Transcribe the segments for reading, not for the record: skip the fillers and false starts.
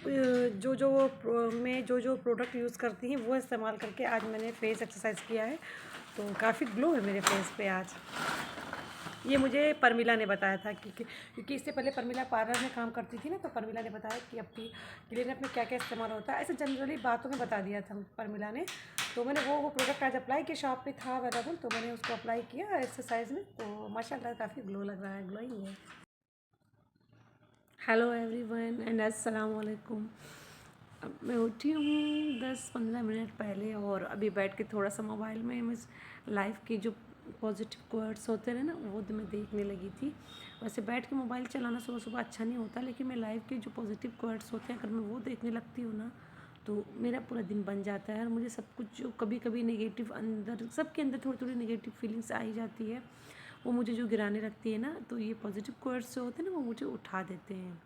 मैं जो product use करती हूँ वो इस्तेमाल करके आज मैंने फेस एक्सरसाइज किया है, तो काफ़ी ग्लो है मेरे फेस पे आज। ये मुझे परमिला ने बताया था क्योंकि इससे पहले परमिला पार्लर में काम करती थी ना, तो परमिला ने बताया कि अपनी क्लीनअप में क्या क्या इस्तेमाल होता है, ऐसे जनरली बातों में बता दिया था परमिला ने। तो मैंने वो प्रोडक्ट आज अप्लाई किया, शॉप पे था अवेलेबल, तो मैंने उसको अप्लाई किया एक्सरसाइज में, तो माशाल्लाह काफ़ी ग्लो लग रहा है, ग्लोइंग है। हेलो एवरीवन एंड अस्सलाम वालेकुम। अब मैं उठी हूँ 10-15 मिनट पहले और अभी बैठ के थोड़ा सा मोबाइल में मैं लाइफ की जो पॉजिटिव कोट्स होते हैं ना वो मैं देखने लगी थी। वैसे बैठ के मोबाइल चलाना सुबह सुबह अच्छा नहीं होता, लेकिन मैं लाइफ के जो पॉजिटिव कोट्स होते हैं अगर मैं वो देखने लगती हूँ ना तो मेरा पूरा दिन बन जाता है। और मुझे सब कुछ जो कभी कभी नेगेटिव अंदर सबके अंदर थोड़ी थोड़ी नेगेटिव फीलिंग्स आई जाती है, वो मुझे जो गिराने लगती है ना, तो ये पॉजिटिव कोट्स जो होते हैं ना वो मुझे उठा देते हैं।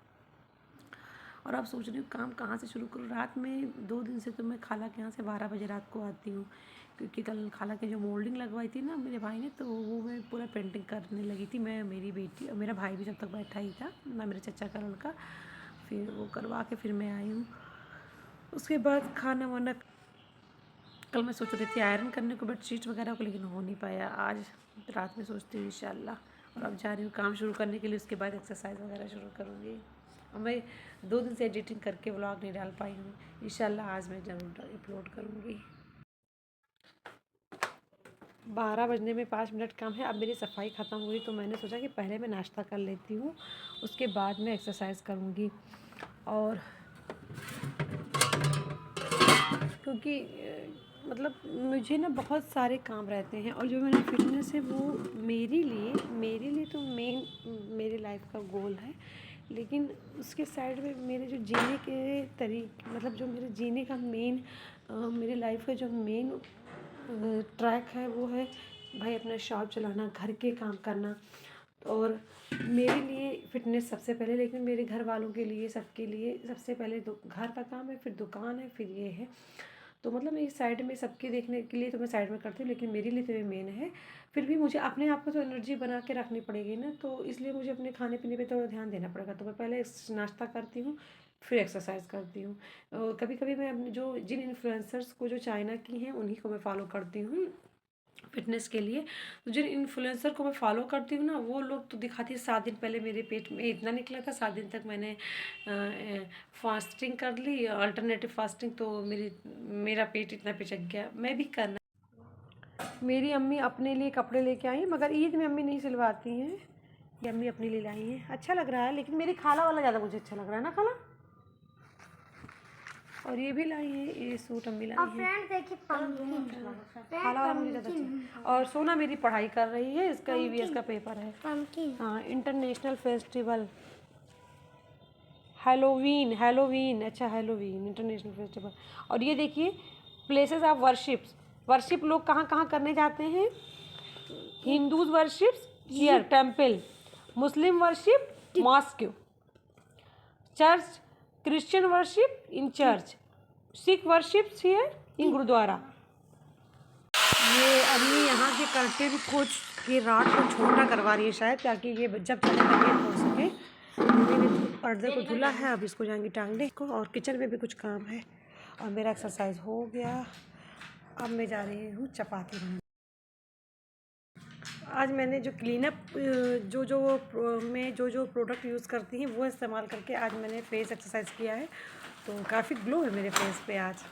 और अब सोच रही हूँ काम कहाँ से शुरू करूँ। रात में 2 दिन से तो मैं खाला के यहाँ से 12 बजे रात को आती हूँ, क्योंकि कल खाला के जो मोल्डिंग लगवाई थी ना मेरे भाई ने, तो वो मैं पूरा पेंटिंग करने लगी थी, मैं, मेरी बेटी और मेरा भाई भी जब तक बैठा ही था ना, मेरे चचा का लड़का। फिर वो करवा के फिर मैं आई हूँ। उसके बाद खाना वाना कल मैं सोच रही थी आयरन करने को बेडशीट वगैरह को, लेकिन हो नहीं पाया। आज रात में सोचती हूँ इंशाल्लाह। और अब जा रही हूँ काम शुरू करने के लिए, उसके बाद एक्सरसाइज वगैरह शुरू करूँगी। और मैं 2 दिन से एडिटिंग करके व्लॉग नहीं डाल पाई हूँ, इंशाल्लाह आज मैं ज़रूर अपलोड करूँगी। 12 बजने में 5 मिनट कम है। अब मेरी सफाई ख़त्म हुई तो मैंने सोचा कि पहले मैं नाश्ता कर लेती हूँ, उसके बाद मैं एक्सरसाइज करूँगी। और क्योंकि मतलब मुझे ना बहुत सारे काम रहते हैं, और जो मेरा फिटनेस है वो मेरे लिए तो मेरी लाइफ का गोल है, लेकिन उसके साइड में मेरे जो जीने के तरीके, मतलब जो मेरे जीने का मेन, मेरे लाइफ का जो मेन ट्रैक है वो है भाई अपना शॉप चलाना, घर के काम करना। और मेरे लिए फ़िटनेस सबसे पहले, लेकिन मेरे घर वालों के लिए, सबके लिए सबसे पहले घर का काम है, फिर दुकान है, फिर ये है। तो मतलब मैं इस साइड में सबके देखने के लिए तो मैं साइड में करती हूँ, लेकिन मेरे लिए तो ये मेन है। फिर भी मुझे अपने आप को तो एनर्जी बना के रखनी पड़ेगी ना, तो इसलिए मुझे अपने खाने पीने पे तो ध्यान देना पड़ेगा। तो मैं पहले नाश्ता करती हूँ, फिर एक्सरसाइज करती हूँ। कभी कभी मैं अपने जो जिन इन्फ्लुएंसर्स को जो चाइना की हैं उन्हीं को मैं फॉलो करती हूँ फिटनेस के लिए। तो जिन इन्फ्लुएंसर को मैं फॉलो करती हूँ ना, वो लोग तो दिखाती है 7 दिन पहले मेरे पेट में इतना निकला था, 7 दिन तक मैंने फास्टिंग कर ली, अल्टरनेटिव फास्टिंग, तो मेरा पेट इतना पिचक गया। मैं भी करना। मेरी अम्मी अपने लिए कपड़े लेके आई, मगर ईद में अम्मी नहीं सिलवाती हैं, ये अम्मी अपने लिए लाई हैं। अच्छा लग रहा है, लेकिन मेरी खाला वाला ज़्यादा मुझे अच्छा लग रहा है ना खाला। और ये भी लाई है, ये सूट अम्मी लाई है। खाला वाला मुझे ज़्यादा अच्छा। और सोना मेरी पढ़ाई कर रही है, इसका ईवीएस का पेपर है। हाँ, इंटरनेशनल फेस्टिवल हेलोवीन, अच्छा हेलोवीन इंटरनेशनल फेस्टिवल। और ये देखिए प्लेसेस ऑफ वर्शिप लोग कहाँ कहाँ करने जाते हैं। Hindus worships here temple, Muslim worship mosque, church, Christian worship in church, Sikh worships here in gurudwara. ये अम्मी यहाँ के कर्टेन को की रात को छोटा करवा रही है शायद, ताकि ये जब चले तक हो सके। मैंने पर्दे को धुला है, अब इसको जाएंगी टांगने को, और किचन में भी कुछ काम है। और मेरा एक्सरसाइज हो गया, अब मैं जा रही हूँ चपाती बनाने। आज मैंने जो क्लीनअप मैं जो प्रोडक्ट यूज़ करती हूँ वो इस्तेमाल करके आज मैंने फेस एक्सरसाइज किया है, तो काफ़ी ग्लो है मेरे फेस पे आज।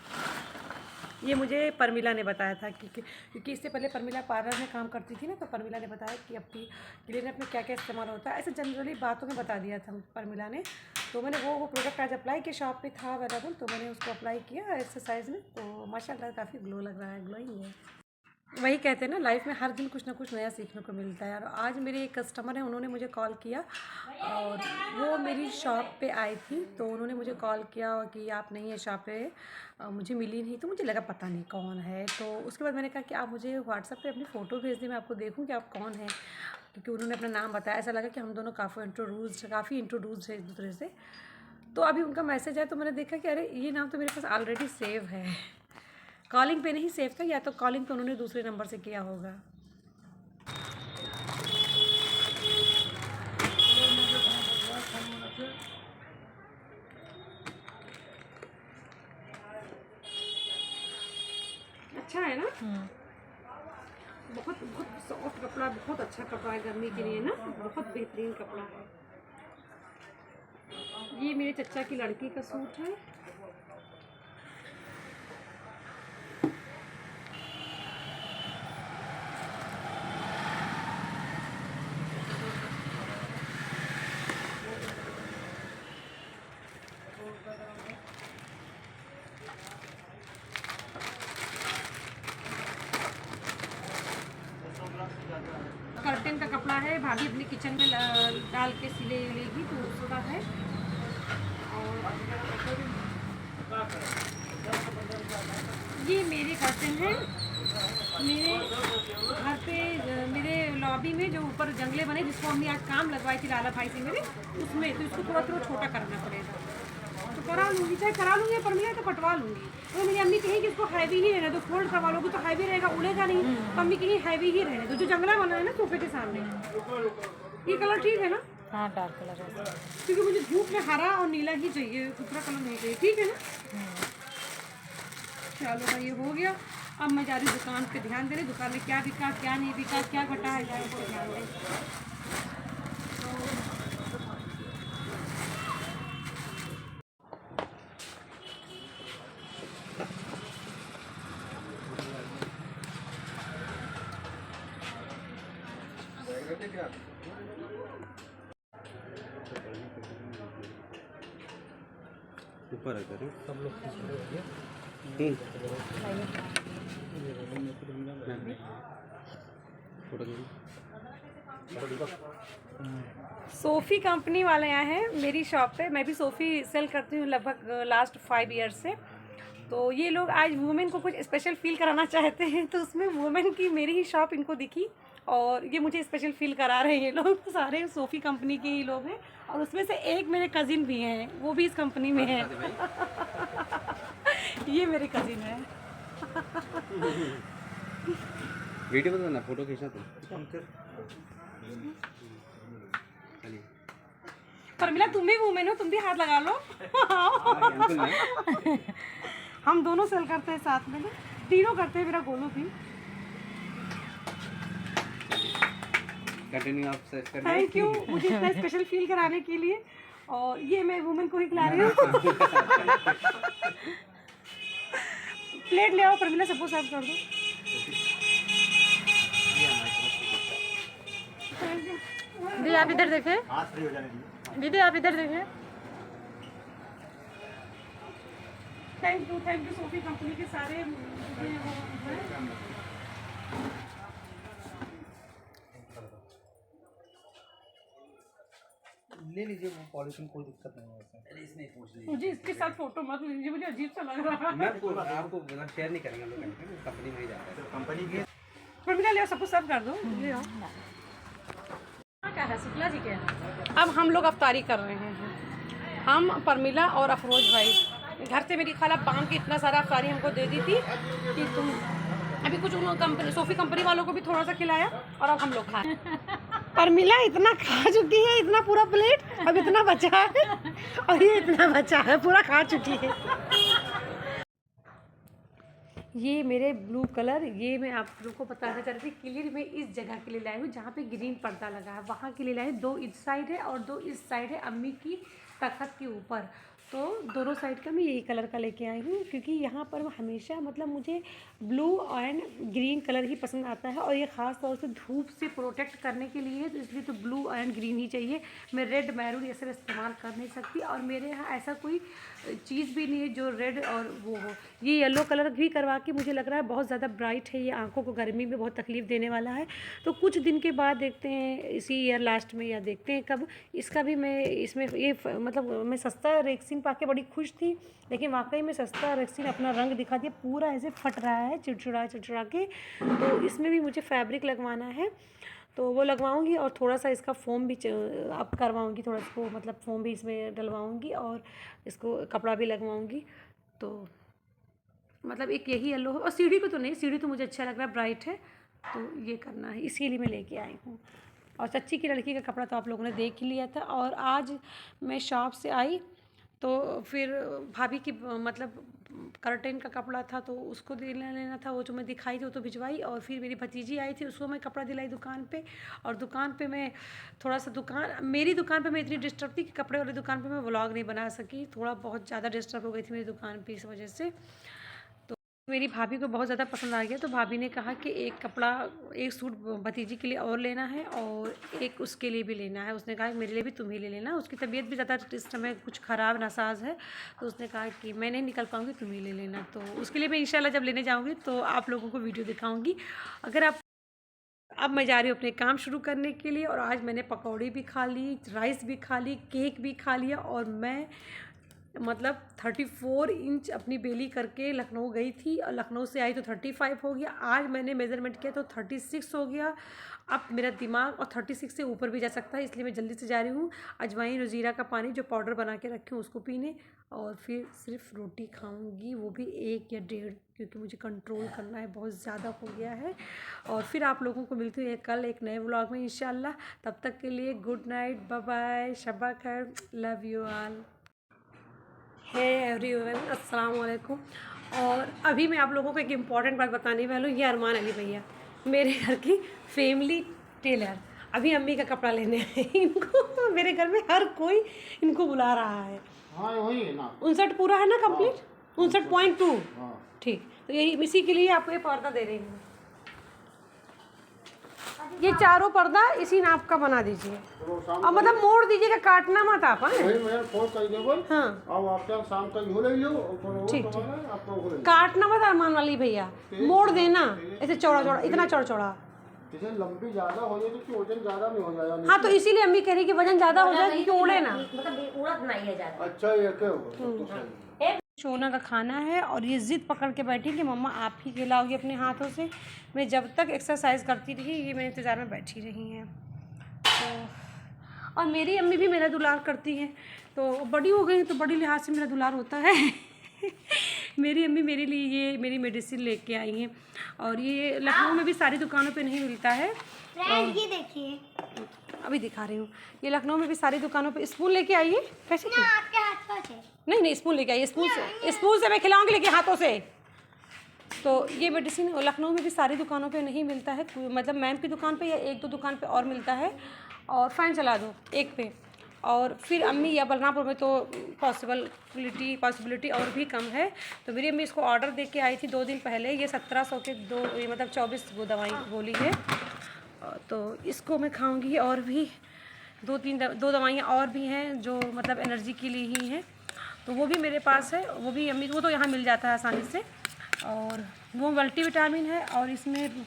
ये मुझे परमिला ने बताया था क्योंकि इससे पहले परमिला पार्लर में काम करती थी ना, तो परमिला ने बताया कि अपनी क्लीनअप में क्या क्या इस्तेमाल होता है, ऐसे जनरली बातों में बता दिया था परमिला ने। तो मैंने वो प्रोडक्ट आज अप्लाई किया, शॉप पे था अवेलेबल, तो मैंने उसको अप्लाई किया एक्सरसाइज में, तो माशाल्लाह काफ़ी ग्लो लग रहा है, ग्लोइंग है। वही कहते हैं ना, लाइफ में हर दिन कुछ ना कुछ नया सीखने को मिलता है। और आज मेरे एक कस्टमर हैं, उन्होंने मुझे कॉल किया, और वो मेरी शॉप पे आई थी, तो उन्होंने मुझे कॉल किया कि आप नहीं है शॉप पे, मुझे मिली नहीं, तो मुझे लगा पता नहीं कौन है। तो उसके बाद मैंने कहा कि आप मुझे व्हाट्सएप पे अपनी फ़ोटो भेज दें, मैं आपको देखूँ कि आप कौन हैं, क्योंकि उन्होंने अपना नाम बताया, ऐसा लगा कि हम दोनों काफ़ी इंट्रोड्यूस है एक दूसरे से। तो अभी उनका मैसेज है, तो मैंने देखा कि अरे ये नाम तो मेरे पास ऑलरेडी सेव है, कॉलिंग पे नहीं सेव था, या तो कॉलिंग पे उन्होंने दूसरे नंबर से किया होगा। अच्छा है ना, बहुत बहुत सॉफ्ट कपड़ा, बहुत अच्छा कपड़ा है गर्मी के लिए ना, बहुत बेहतरीन कपड़ा है। ये मेरे चचा की लड़की का सूट है। कर्टन का कपड़ा है, भाभी अपनी किचन में डाल के सिले लेगी तो उसका है। और ये मेरे कर्टन है, मेरे घर पे मेरे लॉबी में जो ऊपर जंगले बने जिसको हमने आज काम लगवाई थी लाला भाई से मेरे, उसमें तो इसको थोड़ा थोड़ा छोटा करना पड़ेगा, तो करा लूँगी, चाहे करा लूँगी पर मिला तो कटवा लूँगी। तो मेरी अम्मी कहीं कि इसको हैवी ही रहने दो, फोल्ड करवा लोगी तो हैवी रहेगा, उड़ेगा नहीं, तो अम्मी कहीं हैवी ही रहने दो। जो जंगला बना है ना सोफे के सामने, ये कलर ठीक है ना? हाँ डार्क कलर है, क्योंकि मुझे धूप में हरा और नीला ही चाहिए, दूसरा कलर नहीं चाहिए, ठीक है ना? चलो भाई ये हो गया। अब मैं जा रही हूँ दुकान पे ध्यान दे रही, दुकान में क्या बिका क्या नहीं बिका, क्या घटा है जाए उसको ध्यान दें। ऊपर है सब लोग सोफ़ी कंपनी वाले आए हैं मेरी शॉप पे। मैं भी सोफ़ी सेल करती हूँ लगभग लास्ट 5 ईयर्स से। तो ये लोग आज वुमेन को कुछ स्पेशल फील कराना चाहते हैं, तो उसमें वुमेन की मेरी ही शॉप इनको दिखी और ये मुझे स्पेशल फील करा रहे हैं। ये लोग सारे सोफ़ी कंपनी के ही लोग हैं और उसमें से एक मेरे कज़िन भी हैं, वो भी इस कंपनी में है। ये मेरे कज़िन है। वीडियो बनाना, फोटो खींचना तुम। पर मिला तुम भी वुमेन हो, तुम भी हाथ लगा लो। हम दोनों सेल करते हैं साथ में ना, तीनों करते हैं, मेरा गोलू भी। कंटिन्यू आप सर्च कर। थैंक यू मुझे इतना स्पेशल फील कराने के लिए। और ये मैं वुमेन को ही खिला रही हूँ। प्लेट ले आओ परमिला, सबको सर्व कर दो। दीदी आप इधर देखें, दीदी आप इधर देखें। थैंक यू सोफी कंपनी के सारे ले लीजिए, वो पॉलिशिंग कोई दिक्कत नहीं है वैसे। अरे इसमें पूछ लीजिए, मुझे इसके साथ फोटो मत लीजिए, मुझे अजीब सा लग रहा है। मैं आपको मतलब शेयर नहीं करेंगे, हम लोग कंपनी में ही जाता है। कंपनी के परमिला ले आओ, सबको सर्व कर दो। ले आओ। क्या है शुक्ला जी के? अब हम लोग अफ्तारी कर रहे हैं, हम परमिला और अफरोज भाई। घर से मेरी खाला बांध के इतना सारा अफ्तारी हमको दे दी थी कि तुम अभी कुछ उन कंपनी सोफ़ी कंपनी वालों को भी थोड़ा सा खिलाया और अब हम लोग खाए। परमिला इतना खा चुकी है, इतना पूरा प्लेट, अब इतना बचा है और ये इतना बचा है, पूरा खा चुकी है। ये मेरे ब्लू कलर, ये मैं आप लोगों को बताना चाह रही थी, क्लियर मैं इस जगह के लिए लाई हूँ जहाँ पे ग्रीन पर्दा लगा है, वहाँ के लिए लाई हूँ। 2 इस साइड है और 2 इस साइड है, अम्मी की तखत के ऊपर। तो दोनों साइड का मैं यही कलर का लेके आई हूँ, क्योंकि यहाँ पर हमेशा मतलब मुझे ब्लू एंड ग्रीन कलर ही पसंद आता है और ये ख़ास तौर से धूप से प्रोटेक्ट करने के लिए है, तो इसलिए तो ब्लू एंड ग्रीन ही चाहिए। मैं रेड मैरून ये सब इस्तेमाल कर नहीं सकती और मेरे यहाँ ऐसा कोई चीज़ भी नहीं है जो रेड और वो हो। ये येलो कलर भी करवा के मुझे लग रहा है बहुत ज़्यादा ब्राइट है, ये आंखों को गर्मी में बहुत तकलीफ़ देने वाला है। तो कुछ दिन के बाद देखते हैं, इसी ईयर लास्ट में या देखते हैं कब इसका भी मैं इसमें ये मतलब मैं सस्ता रेक्सिन पाके बड़ी खुश थी, लेकिन वाकई में सस्ता रेक्सिन अपना रंग दिखा दिया, पूरा ऐसे फट रहा है चिड़चिड़ा के। तो इसमें भी मुझे फैब्रिक लगवाना है, तो वो लगवाऊंगी और थोड़ा सा इसका फोम भी अब करवाऊंगी, थोड़ा इसको मतलब फोम भी इसमें डलवाऊंगी और इसको कपड़ा भी लगवाऊंगी। तो मतलब एक यही येलो है और सीढ़ी को तो नहीं, सीढ़ी तो मुझे अच्छा लग रहा है, ब्राइट है, तो ये करना है, इसीलिए मैं लेके आई हूँ। और चच्ची की लड़की का कपड़ा तो आप लोगों ने देख ही लिया था। और आज मैं शॉप से आई तो फिर भाभी की मतलब कर्टेन का कपड़ा था तो उसको लेना था, वो जो मैं दिखाई थी वो तो भिजवाई। और फिर मेरी भतीजी आई थी, उसको मैं कपड़ा दिलाई दुकान पे। और दुकान पे मैं थोड़ा सा मेरी दुकान पे मैं इतनी डिस्टर्ब थी कि कपड़े वाली दुकान पे मैं व्लॉग नहीं बना सकी, थोड़ा बहुत ज़्यादा डिस्टर्ब हो गई थी मेरी दुकान पे इस वजह से। मेरी भाभी को बहुत ज़्यादा पसंद आ गया, तो भाभी ने कहा कि एक सूट भतीजी के लिए और लेना है और एक उसके लिए भी लेना है। उसने कहा मेरे लिए भी तुम ही ले लेना, उसकी तबीयत भी ज़्यादा इस समय कुछ ख़राब नासाज है, तो उसने कहा कि मैं नहीं निकल पाऊँगी, तुम ही ले लेना। तो उसके लिए मैं इंशाल्लाह जब लेने जाऊँगी तो आप लोगों को वीडियो दिखाऊँगी। अब मैं जा रही हूँ अपने काम शुरू करने के लिए। और आज मैंने पकौड़ी भी खा ली, राइस भी खा ली, केक भी खा लिया। और मैं मतलब 34 इंच अपनी बेली करके लखनऊ गई थी और लखनऊ से आई तो 35 हो गया। आज मैंने मेज़रमेंट किया तो 36 हो गया। अब मेरा दिमाग और 36 से ऊपर भी जा सकता है, इसलिए मैं जल्दी से जा रही हूँ अजवाइन और ज़ीरा का पानी जो पाउडर बना के रखी हूँ उसको पीने। और फिर सिर्फ रोटी खाऊंगी, वो भी 1 या 1.5, क्योंकि मुझे कंट्रोल करना है, बहुत ज़्यादा हो गया है। और फिर आप लोगों को मिलती हूँ कल एक नए व्लॉग में इंशाल्लाह। तब तक के लिए गुड नाइट, बाय बाय, शब्बा खैर, लव यू ऑल। है एवरीवन, अस्सलाम वालेकुम। और अभी मैं आप लोगों को एक इम्पॉर्टेंट बात बताने वाली हूँ। ये अरमान अली भैया मेरे घर की फैमिली टेलर अभी अम्मी का कपड़ा लेने आए। इनको मेरे घर में हर कोई इनको बुला रहा है। हाँ वही है ना, 59 पूरा है ना कंप्लीट, 59.2। हाँ। ठीक, तो यही इसी के लिए आपको ये पर्दा दे रही हूँ। ये चारों पर्दा इसी नाप का बना दीजिए और मतलब मोड़ दीजिएगा, काटना मत आप। हाँ वही मैं फोन कर देबो। हाँ अब आप क्या शाम तक हो ले लो और ठीक ठीक आप हो ले काटना मत अरमान वाली भैया, मोड़ देना ऐसे चौड़ा चौड़ा, इतना चौड़ा चौड़ा। जैसे लंबी ज्यादा हो जाए तो वजन ज्यादा नहीं हो जाएगा। हाँ तो इसीलिए अम्मी कह रही कि वजन ज्यादा हो जाए क्योंकि उड़े ना। मतलब उड़द नहीं है ज्यादा। अच्छा ये क्या होगा। शोना का खाना है और ये ज़िद पकड़ के बैठी कि मम्मा आप ही खिलाओगी अपने हाथों से। मैं जब तक एक्सरसाइज करती रही ये मेरे इंतज़ार में बैठी रही हैं। तो और मेरी अम्मी भी मेरा दुलार करती है, तो बड़ी हो गई तो बड़ी लिहाज से मेरा दुलार होता है। मेरी अम्मी मेरे लिए ये मेरी मेडिसिन लेके आई हैं और ये लखनऊ में भी सारी दुकानों पे नहीं मिलता है। ये देखिए अभी दिखा रही हूँ, ये लखनऊ में भी सारी दुकानों पे। स्पून लेके आइए, कैसे ना आपके हाथ पर है। नहीं स्पून लेके आइए, स्पून से मैं खिलाऊंगी लेके हाथों से। तो ये मेडिसिन लखनऊ में भी सारी दुकानों पे नहीं मिलता है, मतलब मैम की दुकान पे या 1-2 दुकान पे और मिलता है। और फ़ैन चला दो एक पे। और फिर अम्मी या बलरामपुर में तो पॉसिबिलिटी और भी कम है। तो मेरी अम्मी इसको ऑर्डर दे के आई थी 2 दिन पहले। ये 1700 के 2 मतलब 24 वो दवाई बोली है। तो इसको मैं खाऊंगी और भी 2 दवाइयाँ और भी हैं जो मतलब एनर्जी के लिए ही हैं, तो वो भी मेरे पास है। वो भी अम्मी वो तो यहाँ मिल जाता है आसानी से। और वो मल्टीविटामिन है और इसमें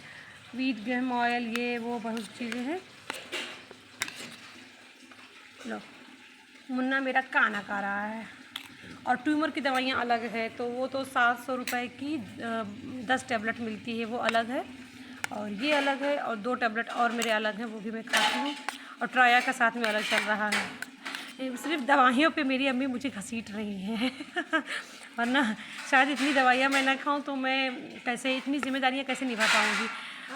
वीट गेम ऑयल ये वो बहुत चीज़ें हैं। लो मुन्ना मेरा काना खा रहा है। और ट्यूमर की दवाइयाँ अलग है, तो वो तो 700 रुपये की 10 टैबलेट मिलती है, वो अलग है। और ये अलग है और 2 टैबलेट और मेरे अलग हैं, वो भी मैं खाती हूँ। और ट्राया का साथ में अलग चल रहा है। सिर्फ दवाइयों पे मेरी अम्मी मुझे घसीट रही हैं। वरना शायद इतनी दवाइयाँ मैं ना खाऊं तो मैं कैसे इतनी जिम्मेदारियाँ कैसे निभा पाऊँगी।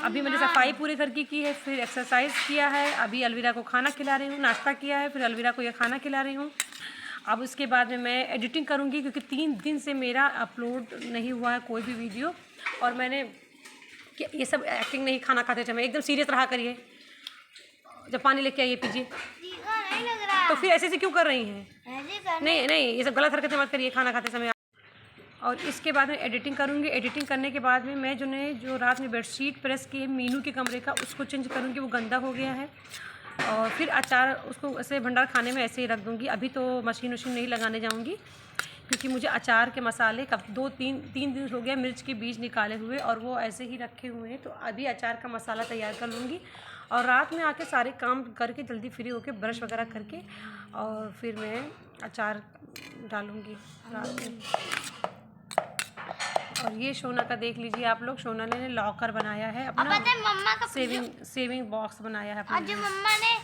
अभी मैंने सफाई पूरे घर की है, फिर एक्सरसाइज किया है, अभी अलविरा को खाना खिला रही हूँ, नाश्ता किया है, फिर अलविरा को यह खाना खिला रही हूँ। अब उसके बाद में मैं एडिटिंग करूँगी क्योंकि 3 दिन से मेरा अपलोड नहीं हुआ है कोई भी वीडियो। और मैंने ये सब एक्टिंग नहीं, खाना खाते समय एकदम सीरियस रहा करिए। जब पानी लेके आइए पीजिए। नहीं लग रहा तो फिर ऐसे क्यों कर रही हैं? नहीं ये सब गलत हरकतें मत करिए खाना खाते समय। और इसके बाद में एडिटिंग करूँगी। एडिटिंग करने के बाद में मैं जो रात में बेडशीट प्रेस की है मीनू के कमरे का, उसको चेंज करूँगी, वो गंदा हो गया है। और फिर अचार उसको ऐसे भंडार खाने में ऐसे ही रख दूँगी। अभी तो मशीन वशीन नहीं लगाने जाऊँगी क्योंकि मुझे अचार के मसाले कब 2-3 दिन हो गया मिर्च के बीज निकाले हुए और वो ऐसे ही रखे हुए हैं। तो अभी अचार का मसाला तैयार कर लूँगी और रात में आके सारे काम करके जल्दी फ्री होके ब्रश वगैरह करके और फिर मैं अचार डालूँगी रात में। और ये सोना का देख लीजिए आप लोग, सोना ने लॉकर बनाया है अपना, मम्मा का सेविंग बॉक्स बनाया है अपना। और जो मम्मा ने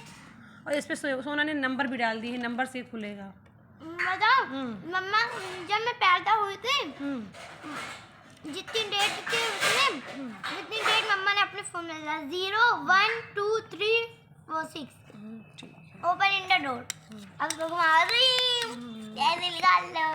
और इस पे सोना ने नंबर भी डाल दिए, नंबर से खुलेगा। बताओ मम्मा जब मैं पैदा हुई थी जितनी डेट थी उसमें जितनी डेट मम्मा ने अपने फोन में डाला 0 1 2 3 4 6 ओपन इन द डोर। अब तो घुमा रही हूं, कैसे निकाल लो।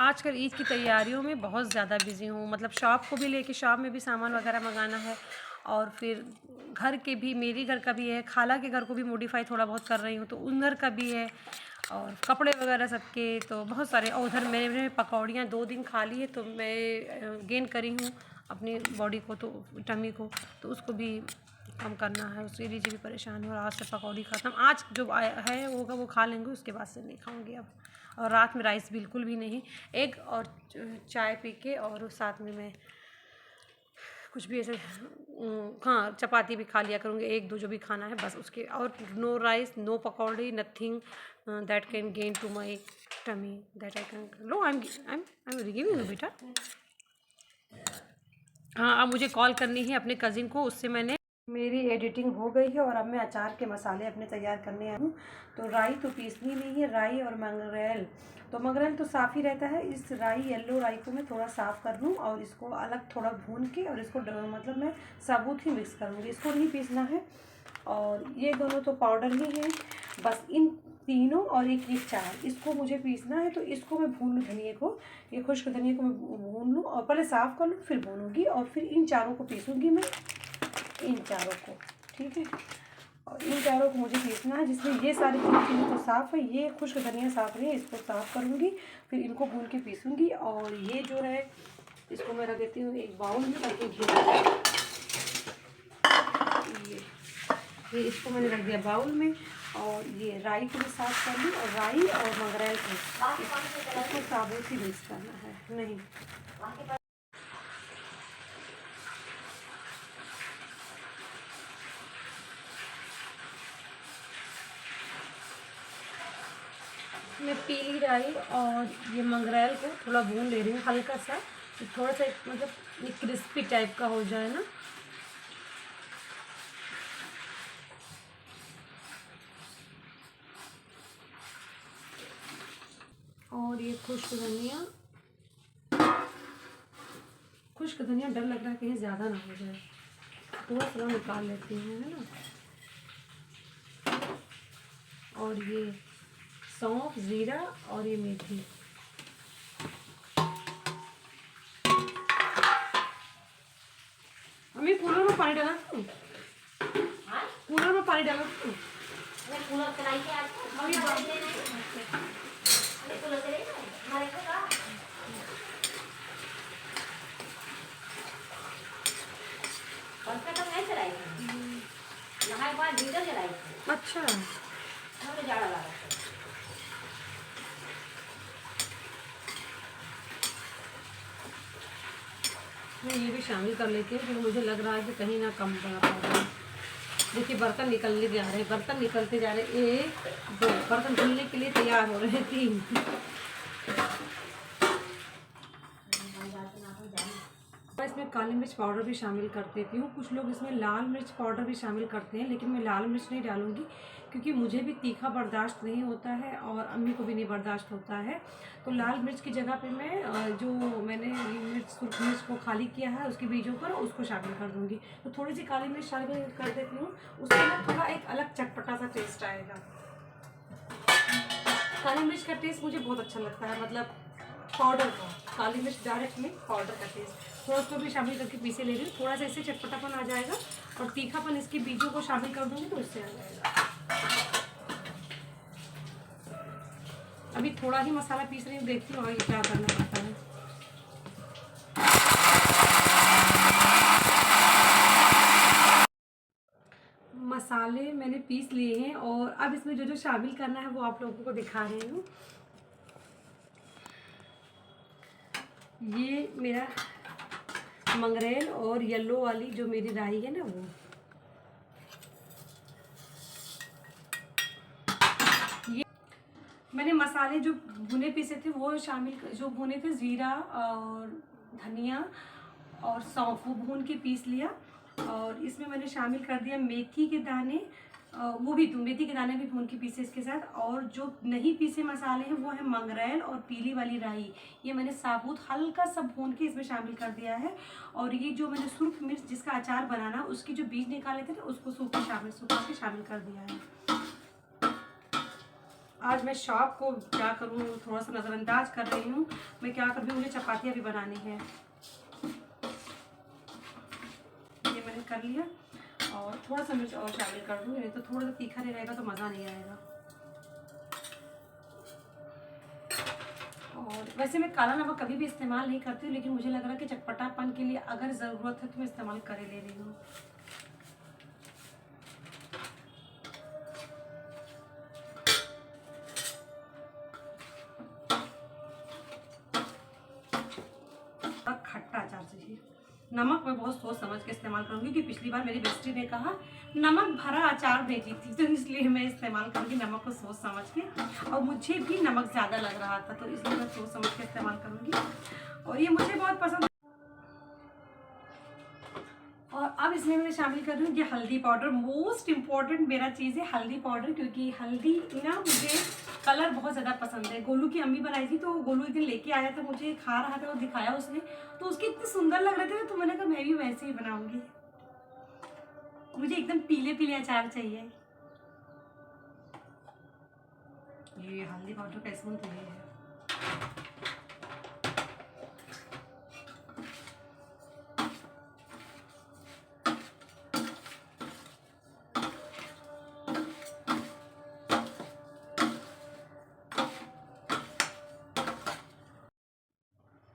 आजकल ईद की तैयारियों में बहुत ज़्यादा बिज़ी हूँ, मतलब शॉप को भी लेके, शॉप में भी सामान वगैरह मंगाना है, और फिर घर के भी, मेरी घर का भी है, खाला के घर को भी मॉडिफाई थोड़ा बहुत कर रही हूँ, तो उन घर का भी है, और कपड़े वगैरह सबके, तो बहुत सारे। और उधर मैंने पकौड़ियाँ 2 दिन खा ली है, तो मैं गेन करी हूँ अपनी बॉडी को, तो टमी को, तो उसको भी कम करना है, उसके लिए भी परेशान हूँ। और आज से पकौड़ी ख़त्म, आज जो आया है होगा वो खा लेंगे, उसके बाद से नहीं खाऊंगी अब। और रात में राइस बिल्कुल भी नहीं, एग और चाय पी के, और साथ में मैं कुछ भी ऐसे हाँ चपाती भी खा लिया करूँगी, 1-2 जो भी खाना है बस उसके, और no rice, no pakodi, nothing that can gain to my tummy, that I can low, I am giving you बेटा। हाँ, अब मुझे कॉल करनी है अपने कज़िन को, उससे मैंने, मेरी एडिटिंग हो गई है, और अब मैं अचार के मसाले अपने तैयार करने आई हूँ। तो राई तो पीसनी नहीं है, राई और मंगरेल, तो मंगरेल तो साफ़ ही रहता है। इस राई, येलो राई को मैं थोड़ा साफ़ कर लूँ, और इसको अलग थोड़ा भून के, और इसको मतलब मैं साबुत ही मिक्स करूँगी, इसको नहीं पीसना है। और ये दोनों तो पाउडर ही हैं, बस इन तीनों और एक ये चार, इसको मुझे पीसना है। तो इसको मैं भून लूँ, धनिए को, ये खुश्क धनिए को मैं भून लूँ, और पहले साफ़ कर लूँ, फिर भूनूँगी, और फिर इन चारों को पीसूँगी मैं, इन चारों को, ठीक है। और इन चारों को मुझे पीसना है, जिसमें ये सारी चीज़ें तो साफ़ है, ये खुश्क धनिया साफ़ नहीं है, इसको साफ़ करूँगी, फिर इनको भून के पीसूँगी। और ये जो है, इसको मैं रख देती हूँ एक बाउल में, ताकि ये इसको मैंने रख दिया बाउल में। और ये राई को भी साफ़ कर लूँ, और राई और मंगरेल को, इसको साबुत ही मिक्स करना है, नहीं मैं पीली राई और ये मंगरेल को थोड़ा भून ले रही हूँ हल्का सा, तो थोड़ा सा मतलब ये क्रिस्पी टाइप का हो जाए ना। और ये खुश्क धनिया डर लग रहा है कहीं ज़्यादा ना हो जाए, थोड़ा सा निकाल लेती हूँ, है ना। और ये सौंफ, ज़ीरा और ये मेथी, मम्मी कूलर में पानी डाला तू, कूलर में पानी डाला तू, अच्छा मैं ये भी शामिल कर लेती हूँ, क्योंकि मुझे लग रहा है कि कहीं ना कम पड़ा पाऊँगा। देखिए बर्तन निकलने जा रहे हैं, बर्तन निकलते जा रहे हैं, 1 2 बर्तन धुलने के लिए तैयार हो रहे हैं, 3। मैं इसमें काली मिर्च पाउडर भी शामिल कर देती हूँ। कुछ लोग इसमें लाल मिर्च पाउडर भी शामिल करते हैं, लेकिन मैं लाल मिर्च नहीं डालूँगी, क्योंकि मुझे भी तीखा बर्दाश्त नहीं होता है, और अम्मी को भी नहीं बर्दाश्त होता है। तो लाल मिर्च की जगह पे मैं जो मैंने सुर्ख मिर्च को खाली किया है उसके बीजों पर, उसको शामिल कर दूँगी। तो थोड़ी सी काली मिर्च शामिल कर देती हूँ, उसके ना थोड़ा एक अलग चटपटा सा टेस्ट आएगा। काली मिर्च का टेस्ट मुझे बहुत अच्छा लगता है, मतलब पाउडर का, काली मिर्च डायरेक्ट में पाउडर का टेस्ट, थोड़ा उसको भी शामिल करके पीसे ले रही हूँ। थोड़ा सा इससे चटपटापन आ जाएगा, और तीखापन इसके बीजों को शामिल कर दूँगी तो उससे आ जाएगा। अभी थोड़ा ही मसाला पीस रही हूँ, देखती हूँ आगे क्या करना पड़ता है। मसाले मैंने पीस लिए हैं, और अब इसमें जो जो शामिल करना है वो आप लोगों को दिखा रही हूँ। ये मेरा मंगरेल और येलो वाली जो मेरी राई है ना, वो ये मैंने मसाले जो भुने पीसे थे वो शामिल, जो भुने थे ज़ीरा और धनिया और सौंफ, वो भून के पीस लिया। और इसमें मैंने शामिल कर दिया मेथी के दाने, वो भी मेथी के दाने भी भून के पीसे इसके साथ। और जो नहीं पीसे मसाले हैं वो है मंगरेल और पीली वाली राई, ये मैंने साबुत हल्का सा भून के इसमें शामिल कर दिया है। और ये जो मैंने सुर्ख मिर्च जिसका अचार बनाना, उसके जो बीज निकाले थे ना, उसको सुखा के शामिल कर दिया है। आज मैं शॉप को क्या करूँ, थोड़ा सा नज़रअंदाज कर रही हूँ। मैं क्या कर रही हूँ, मुझे चपातियाँ भी बनानी है। ये मैंने कर लिया और थोड़ा सा मिर्च और शामिल कर दूँगी, नहीं तो थोड़ा सा तीखा नहीं रहेगा तो मज़ा नहीं आएगा। और वैसे मैं काला नमक कभी भी इस्तेमाल नहीं करती हूँ, लेकिन मुझे लग रहा है कि चटपटापन के लिए अगर ज़रूरत है तो मैं इस्तेमाल कर ले रही हूँ। खट्टा अचार चाहिए। नमक मैं बहुत सोच समझ के इस्तेमाल करूँगी, क्योंकि पिछली बार मेरी बेस्टी ने कहा नमक भरा अचार भेजी थी, तो इसलिए मैं इस्तेमाल करूँगी नमक को सोच समझ के। और मुझे भी नमक ज़्यादा लग रहा था, तो इसलिए मैं सोच समझ के इस्तेमाल करूँगी और ये मुझे बहुत पसंद। और अब इसमें मैं शामिल कर रही हूँ ये हल्दी पाउडर। मोस्ट इम्पॉर्टेंट मेरा चीज़ है हल्दी पाउडर, क्योंकि हल्दी ना मुझे कलर बहुत ज़्यादा पसंद है। गोलू की अम्मी बनाई थी, तो गोलू एक दिन लेके आया था, मुझे खा रहा था और दिखाया उसने, तो उसके इतने सुंदर लग रहे थे, तो मैंने कहा मैं भी वैसे ही बनाऊंगी। मुझे एकदम पीले पीले अचार चाहिए। ये हल्दी पाउडर का स्पून तो ये है।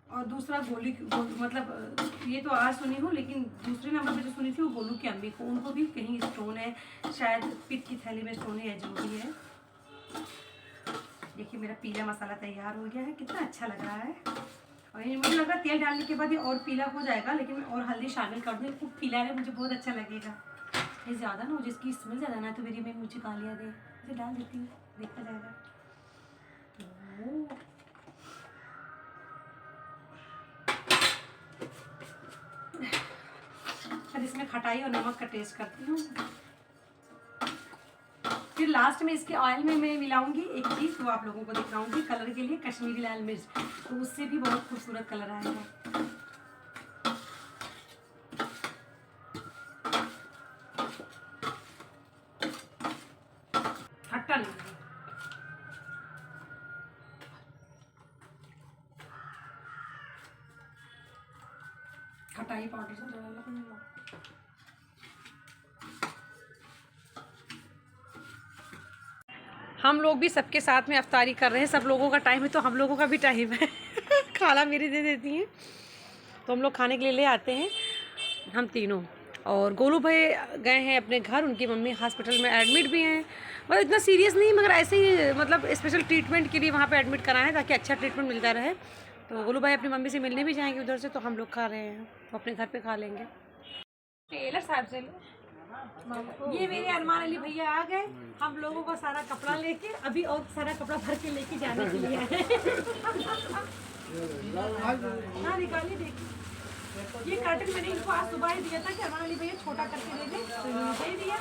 और दूसरा मतलब ये तो आज सुनी हूँ, लेकिन दूसरे नंबर पे जो सुनी थी वो गोलू की अम्मी को, उनको भी कहीं स्टोन है, शायद पित्त की थैली में स्टोन है, जो भी है। देखिए मेरा पीला मसाला तैयार हो गया है, कितना अच्छा लग रहा है। और ये मुझे लग रहा है तेल डालने के बाद ये और पीला हो जाएगा, लेकिन मैं और हल्दी शामिल कर दूँ, खूब पीला है, मुझे बहुत अच्छा लगेगा। ये ज़्यादा ना हो, जिसकी स्मेल ज़्यादा ना, तो मेरी मैं मुझे गालियाँ दे, मुझे डाल देती हूँ, देखा जाएगा। फिर इसमें खटाई और नमक का टेस्ट करती हूँ। फिर लास्ट में इसके ऑयल में मैं मिलाऊंगी एक चीज़, तो आप लोगों को दिखाऊंगी कलर के लिए, कश्मीरी लाल मिर्च, तो उससे भी बहुत खूबसूरत कलर आएगा। खट्टा नहीं, खटाई पाउडर से डाला। हम लोग भी सबके साथ में अफ्तारी कर रहे हैं, सब लोगों का टाइम है तो हम लोगों का भी टाइम है। खाना मेरी दे देती हैं, तो हम लोग खाने के लिए ले आते हैं हम तीनों। और गोलू भाई गए हैं अपने घर, उनकी मम्मी हॉस्पिटल में एडमिट भी हैं, मतलब इतना सीरियस नहीं, मगर ऐसे ही मतलब स्पेशल ट्रीटमेंट के लिए वहाँ पे एडमिट कराए हैं, ताकि अच्छा ट्रीटमेंट मिलता रहे। तो गोलू भाई अपनी मम्मी से मिलने भी जाएंगे उधर से, तो हम लोग खा रहे हैं, तो अपने घर पे खा लेंगे। टेलर साहब से ये मेरे अरमान अली भैया आ गए, हम लोगों का सारा कपड़ा लेके, अभी और सारा कपड़ा भर के लेके जाने के लिए आए। हाँ निकालिए, देखिए ये कर्टन मैंने इनको आज सुबह ही दिया था कि अरमान अली भैया छोटा करके दे दें, तो इन्होंने दे दिया।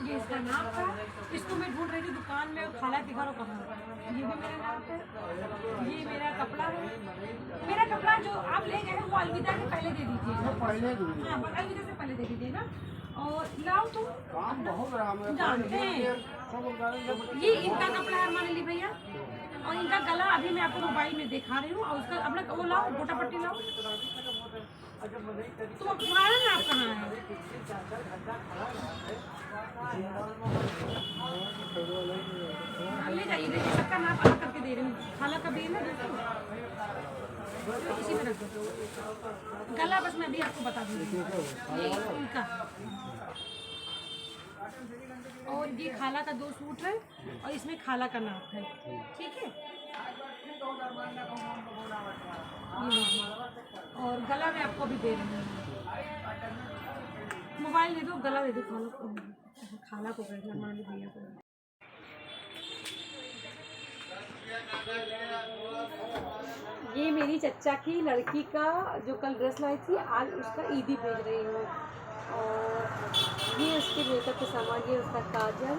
ये इसका नाप था, इसको मैं ढूंढ रही थी दुकान में, खाला के घर कहाँ। ये भी मेरा नाप है, ये मेरा कपड़ा है। मेरा कपड़ा जो आप ले गए हैं वो अलविदा के पहले दे दीजिए, हाँ अलविदा से पहले दे दीजिए ना। और लाओ तुम जानते हैं ये इनका कपड़ा है अरमान अली भैया, और इनका गला अभी मैं आपको मोबाइल में दिखा रही हूँ, और उसका अपना वो लाओ, गोटा पट्टी लाओ। तो तुम्हारा नाप कहाँ है? ले जाइए, देखिए सबका नाप अलग करके दे रही हूँ, खाला का भी है ना, तो इसी में रख दो। गला बस मैं अभी आपको बता दूँगी, ये इनका, और ये खाला का 2 सूट है, और इसमें खाला का नाप है, ठीक है। और गला मैं आपको भी दे रही हूँ, मोबाइल दे दो, गला दे दो, खाला को कर दिया, मान भैया को। ये मेरी चच्चा की लड़की का जो कल ड्रेस लाई थी, आज उसका ईदी भेज रही हूँ। और ये उसके मेकअप के सामान, ये उसका काजल,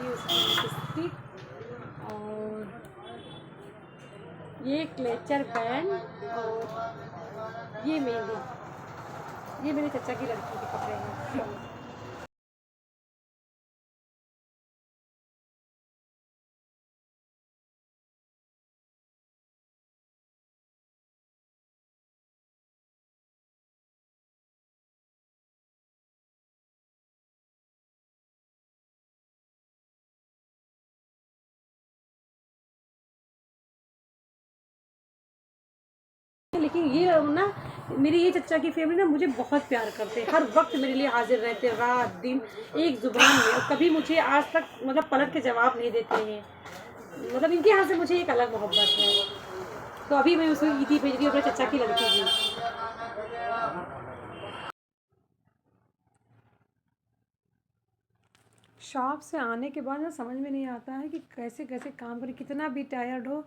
ये उसकी लिपस्टिक, और ये क्लेचर बैंड, और ये मेहंदी। ये मेरी चच्चा की लड़की के कपड़े हैं। लेकिन ये ना मेरी ये चचा की फैमिली ना मुझे बहुत प्यार करते हैं, हर वक्त मेरे लिए हाजिर रहते हैं, रात दिन एक ज़ुबान में, और कभी मुझे आज तक मतलब पलट के जवाब नहीं देते हैं। मतलब इनके यहाँ से मुझे एक अलग मोहब्बत है। तो अभी मैं उसको ईदी भेज रही हूँ अपने चचा की लड़की की। शॉप से आने के बाद ना समझ में नहीं आता है कि कैसे कैसे काम करें। कितना भी टायर्ड हो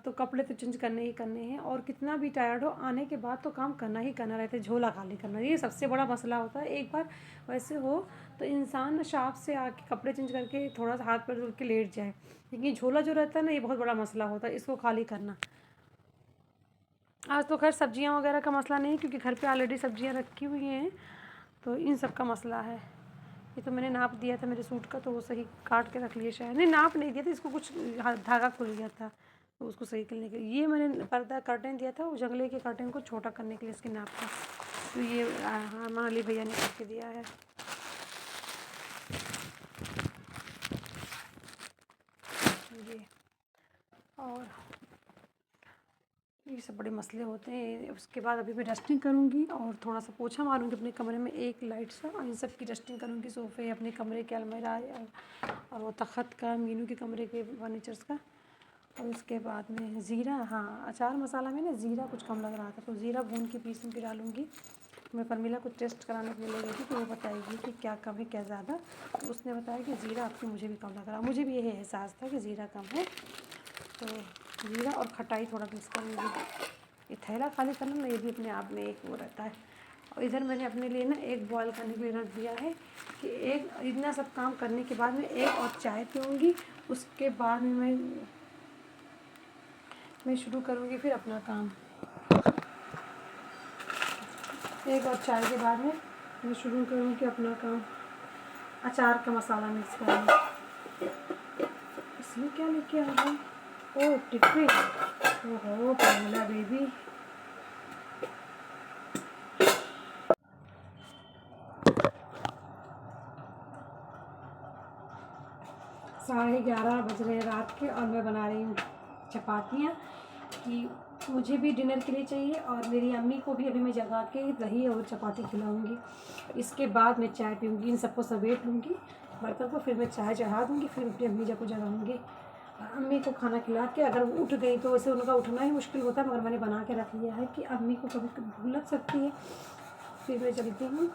तो कपड़े तो चेंज करने ही करने हैं, और कितना भी टायर्ड हो आने के बाद तो काम करना ही करना रहता है, झोला खाली करना, ये सबसे बड़ा मसला होता है। एक बार वैसे हो तो इंसान शॉप से आके कपड़े चेंज करके थोड़ा सा हाथ पैर धुल के लेट जाए, लेकिन झोला जो रहता है ना ये बहुत बड़ा मसला होता है, इसको खाली करना। आज तो खैर सब्जियां वगैरह का मसला नहीं, क्योंकि घर पे ऑलरेडी सब्जियां रखी हुई हैं, तो इन सब का मसला है। ये तो मैंने नाप दिया था मेरे सूट का, तो वो सही काट के रख लिए शायद, नहीं नाप नहीं दिया था, इसको कुछ धागा खुल गया था तो उसको सही करने के लिए। ये मैंने पर्दा कर्टन दिया था, वो जंगले के कर्टन को छोटा करने के लिए इसके नाप था, तो ये हाँ माली भैया ने करके दिया है। ये और ये सब बड़े मसले होते हैं। उसके बाद अभी मैं डस्टिंग करूँगी और थोड़ा सा पोछा मारूँगी अपने कमरे में, एक लाइट सा, और इन सब की डस्टिंग करूँगी, सोफ़े, अपने कमरे के अलमीरा और वो तख़त का, मीनू के कमरे के फर्नीचर्स का। और उसके बाद में ज़ीरा, हाँ अचार मसाला में ना ज़ीरा कुछ कम लग रहा था, तो ज़ीरा भून के पीस के डालूँगी। मैं परमिला को टेस्ट कराने के लिए ले गई थी, तो वो बताएगी कि क्या कम है क्या ज़्यादा, तो उसने बताया कि ज़ीरा आपकी मुझे भी कम लग रहा, मुझे भी यही एहसास था कि ज़ीरा कम है, तो जीरा और खटाई थोड़ा मिक्स करूँगी। ये थैला खाली करना ना ये भी अपने आप में एक वो रहता है। और इधर मैंने अपने लिए ना एक बॉयल करने के लिए रख दिया है कि एक इतना सब काम करने के बाद में एक और चाय पीऊँगी, उसके बाद में मैं शुरू करूँगी फिर अपना काम। एक और चाय के बाद में मैं शुरू करूँगी अपना काम, अचार का मसाला मिक्स करूँगी। इसमें क्या लेके आ रहा है? ओह टिफ़िन, ओहो पहला बेबी। साढ़े 11 बज रहे हैं रात के, और मैं बना रही हूँ चपातियाँ कि मुझे भी डिनर के लिए चाहिए, और मेरी अम्मी को भी अभी मैं जगा के दही और चपाती खिलाऊँगी। इसके बाद मैं चाय पीऊँगी, इन सबको समेट लूँगी बर्तन को, फिर मैं चाय चढ़ा दूँगी, फिर अपनी अम्मी को जगाऊँगी। अम्मी को खाना खिला के अगर वो उठ गई तो वैसे उनका उठना ही मुश्किल होता है, मगर मैंने बना के रख लिया है कि अम्मी को कभी भूख लग सकती है। फिर मैं चलती हूँ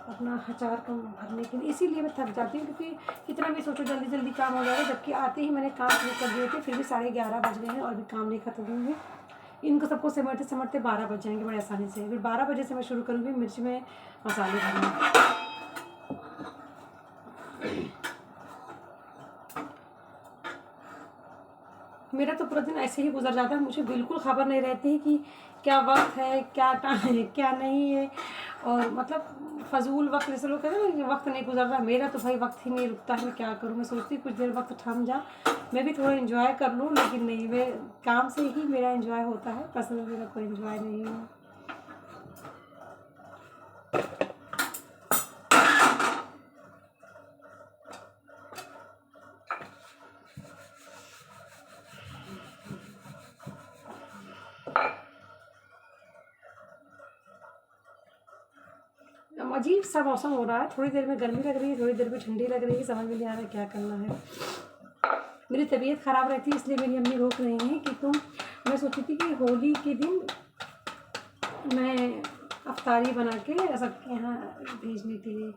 अपना अचार का भरने के लिए, इसीलिए मैं थक जाती हूँ, क्योंकि कितना भी सोचो जल्दी जल्दी काम हो जाएगा, जबकि आते ही मैंने काम शुरू कर दिए थे, फिर भी 11:30 बज गए हैं और भी काम नहीं खत्म होंगे। इनको सबको समेटते समेटते 12 बज जाएंगे बड़े आसानी से। फिर 12 बजे से मैं शुरू करूँगी मिर्च में मसाले भरना। मेरा तो पूरा दिन ऐसे ही गुजर जाता है, मुझे बिल्कुल खबर नहीं रहती कि क्या वक्त है, क्या टाइम है, क्या नहीं है, और मतलब फजूल वक्त, जैसे लोग कहते हैं ना कि वक्त नहीं गुजर रहा, मेरा तो भाई वक्त ही नहीं रुकता है। मैं क्या करूँ, मैं सोचती कुछ देर वक्त थम जा, मैं भी थोड़ा एंजॉय कर लूँ, लेकिन नहीं, मैं काम से ही मेरा एंजॉय होता है, पर्सनल मेरा कोई एंजॉय नहीं है। अजीब सा मौसम हो रहा है, थोड़ी देर में गर्मी लग रही है, थोड़ी देर में ठंडी लग रही है, समझ में नहीं आ रहा क्या करना है। मेरी तबीयत ख़राब रहती है, इसलिए मेरी अम्मी रोक रही हैं कि तुम, मैं सोची थी कि होली के दिन मैं अफ्तारी बना के सबके यहाँ भेजने के लिए,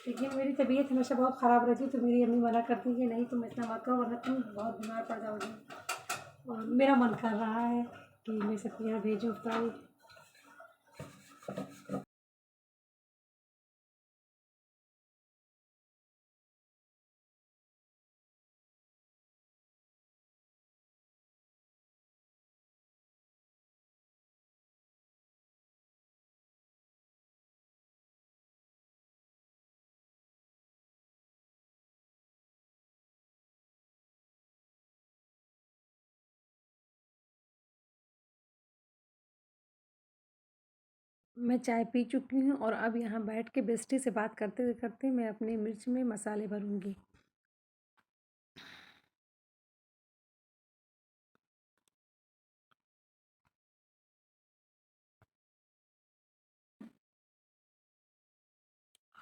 लेकिन मेरी तबीयत हमेशा बहुत ख़राब रहती है, तो मेरी अम्मी मना करती है कि नहीं तुम इतना मत करो, वरना तुम बहुत बीमार पड़ जाओगी। और मेरा मन कर रहा है कि मैं सबके यहाँ भेजूँ अफ्तारी। मैं चाय पी चुकी हूँ और अब यहाँ बैठ के बेस्टी से बात करते करते मैं अपनी मिर्च में मसाले भरूँगी।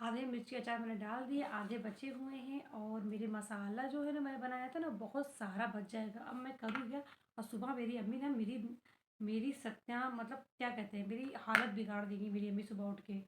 आधे मिर्ची अचार मैंने डाल दिए, आधे बचे हुए हैं। और मेरे मसाला जो है ना मैंने बनाया था ना बहुत सारा बच जाएगा। अब मैं करूँ क्या? और सुबह मेरी अम्मी ना मेरी मेरी सत्या मतलब क्या कहते हैं, मेरी हालत बिगाड़ देंगी मेरी अम्मी सुबह उठ के।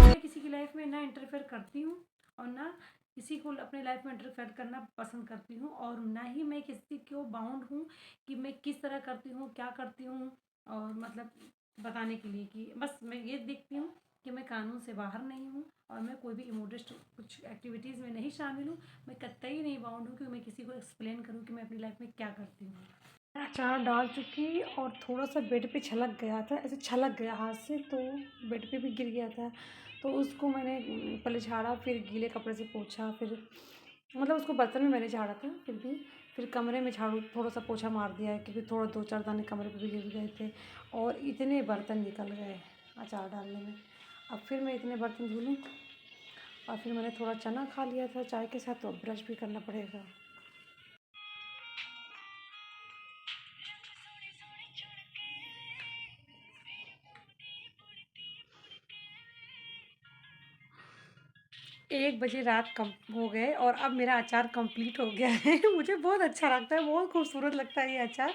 मैं किसी की लाइफ में ना इंटरफेयर करती हूँ और ना किसी को अपने लाइफ में इंटरफेयर करना पसंद करती हूँ, और ना ही मैं किसी को बाउंड हूँ कि मैं किस तरह करती हूँ, क्या करती हूँ। और मतलब बताने के लिए कि बस मैं ये देखती हूँ कि मैं कानून से बाहर नहीं हूँ और मैं कोई भी इमोडिस्ट कुछ एक्टिविटीज़ में नहीं शामिल हूँ। मैं कतई नहीं बाउंड हूँ कि मैं किसी को एक्सप्लेन करूँ कि मैं अपनी लाइफ में क्या करती हूँ। अचार डाल चुकी और थोड़ा सा बेड पे छलक गया था, ऐसे छलक गया हाथ से, तो बेड पे भी गिर गया था। तो उसको मैंने पहले झाड़ा, फिर गीले कपड़े से पोंछा, फिर मतलब उसको बर्तन में मैंने झाड़ा था फिर कमरे में झाड़ू थोड़ा सा पोछा मार दिया है, क्योंकि थोड़ा 2-4 दाने कमरे पे भी गिर गए थे और इतने बर्तन निकल गए अचार डालने में। अब फिर मैं इतने बर्तन धुलूँ, और फिर मैंने थोड़ा चना खा लिया था चाय के साथ, तो अब ब्रश भी करना पड़ेगा। एक बजे रात कम हो गए और अब मेरा अचार कंप्लीट हो गया है। मुझे बहुत अच्छा लगता है, बहुत खूबसूरत लगता है ये अचार।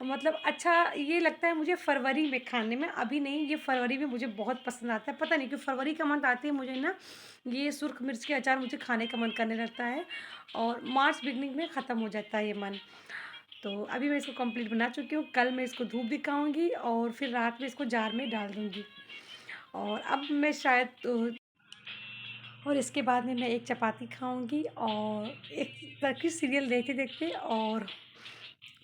मतलब अच्छा ये लगता है मुझे फरवरी में खाने में, अभी नहीं। ये फरवरी में मुझे बहुत पसंद आता है, पता नहीं क्यों फरवरी का मंथ आते ही मुझे ना ये सुर्ख मिर्च के अचार मुझे खाने का मन करने लगता है, और मार्च बिगनिंग में ख़त्म हो जाता है ये मन। तो अभी मैं इसको कंप्लीट बना चुकी हूँ, कल मैं इसको धूप दिखाऊँगी और फिर रात में इसको जार में डाल दूँगी। और अब मैं शायद और इसके बाद में मैं एक चपाती खाऊंगी और एक टर्किश सीरियल देखते देखते, और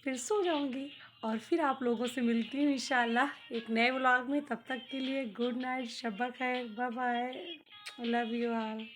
फिर सो जाऊंगी। और फिर आप लोगों से मिलती हूँ इंशाल्लाह एक नए व्लॉग में। तब तक के लिए गुड नाइट, शब्बा खैर, bye bye, love you all.